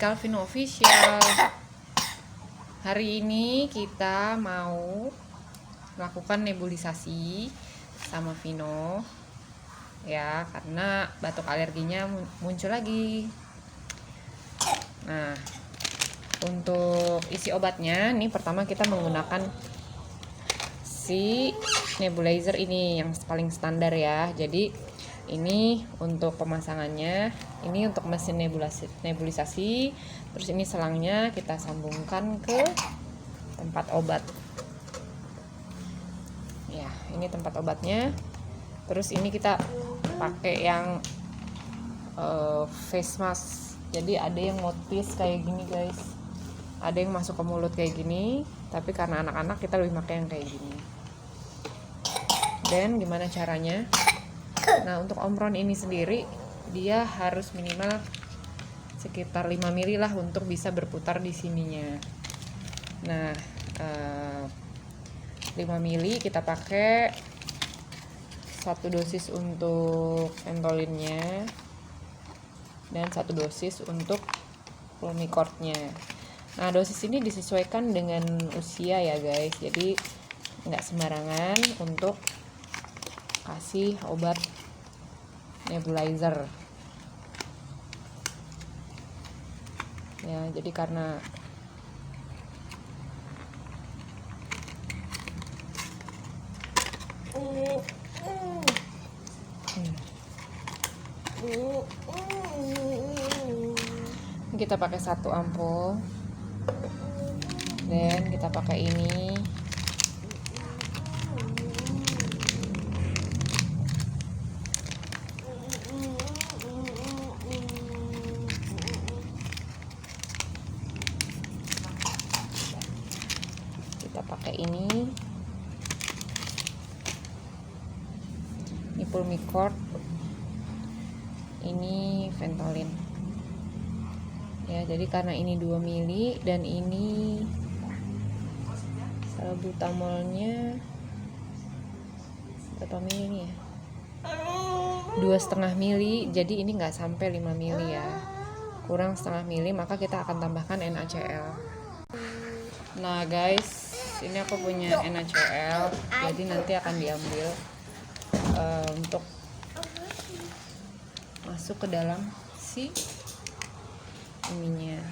Calvin Official. Hari ini kita mau melakukan nebulisasi sama Vino ya, karena batuk alerginya muncul lagi. Nah, untuk isi obatnya nih, pertama kita menggunakan si nebulizer ini yang paling standar ya. Jadi ini untuk pemasangannya, ini untuk mesin nebulisasi. Terus ini selangnya kita sambungkan ke tempat obat. Ya, ini tempat obatnya. Terus ini kita pakai yang face mask. Jadi ada yang mouthpiece kayak gini guys. Ada yang masuk ke mulut kayak gini. Tapi karena anak-anak kita lebih pakai yang kayak gini. Dan gimana caranya? Nah, untuk Omron ini sendiri dia harus minimal sekitar 5 mili lah untuk bisa berputar di sininya. Nah, 5 mili kita pakai 1 dosis untuk Ventolinnya dan 1 dosis untuk Pulmicort-nya. Nah, dosis ini disesuaikan dengan usia ya guys. Jadi nggak sembarangan untuk kasih obat nebulizer ya. Jadi karena kita pakai 1 ampul dan kita pakai ini. Kita pakai ini Pulmicort, ini Ventolin ya. Jadi karena ini 2 mili dan ini salbutamolnya berapa mili nih ya, 2,5 mili. Jadi ini nggak sampai 5 mili ya, kurang setengah mili. Maka kita akan tambahkan NaCl. Nah guys, ini aku punya NaCl, jadi nanti akan diambil untuk masuk ke dalam si ininya.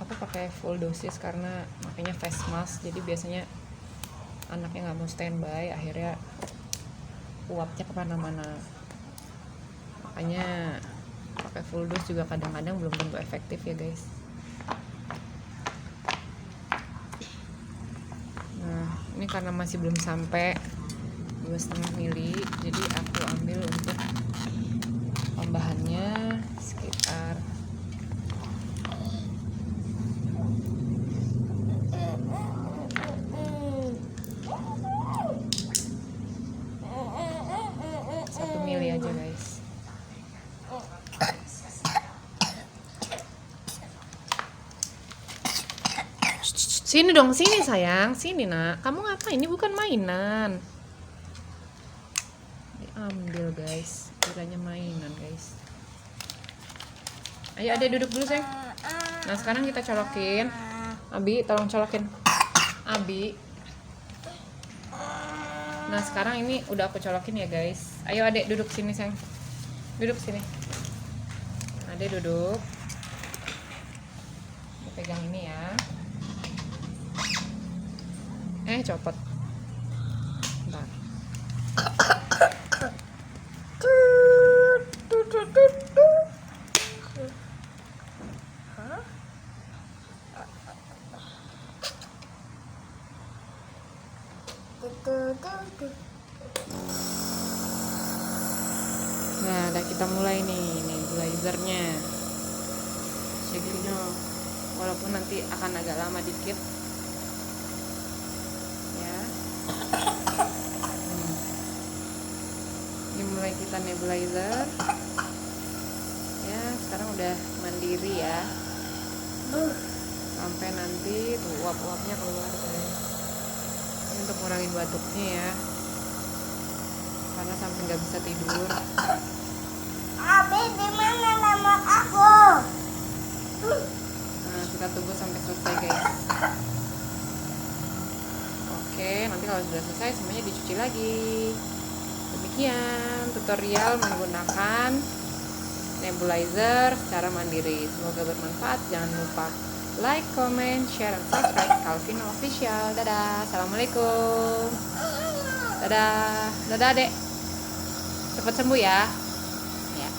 Aku pakai full dosis karena makanya face mask. Jadi biasanya anaknya nggak mau standby, akhirnya uapnya kemana-mana. Makanya pakai full dose juga kadang-kadang belum tentu efektif ya guys. Nah, ini karena masih belum sampai 2,5 mili, jadi aku ambil untuk tambahannya sekitar 1 mili aja guys. Sini dong, sini sayang, sini nak. Kamu ngapain? Ini bukan mainan. Diambil guys, kiranya mainan guys. Ayo adek duduk dulu sayang. Nah sekarang kita colokin. Abi tolong colokin. Abi. Nah sekarang ini udah aku colokin ya guys. Ayo adek duduk sini sayang. Duduk sini. Adek duduk. Pegang ini ya. Copot. Bentar. udah kita mulai nih nebulizernya. Segini, walaupun nanti akan agak lama dikit ya. Ini mulai kita nebulizer ya. Sekarang udah mandiri ya, sampai nanti tuh uap-uapnya keluar guys. Ini untuk ngurangin batuknya ya, karena sampai nggak bisa tidur. Abi, di mana nama aku? Nah, kita tunggu sampai selesai guys. Oke, nanti kalau sudah selesai semuanya dicuci lagi. Demikian tutorial menggunakan nebulizer secara mandiri. Semoga bermanfaat. Jangan lupa like, comment, share, dan subscribe Calvino Official. Dadah, assalamualaikum. Dadah, dadah adek. Cepat sembuh ya. Ya.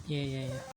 Iya, iya, iya.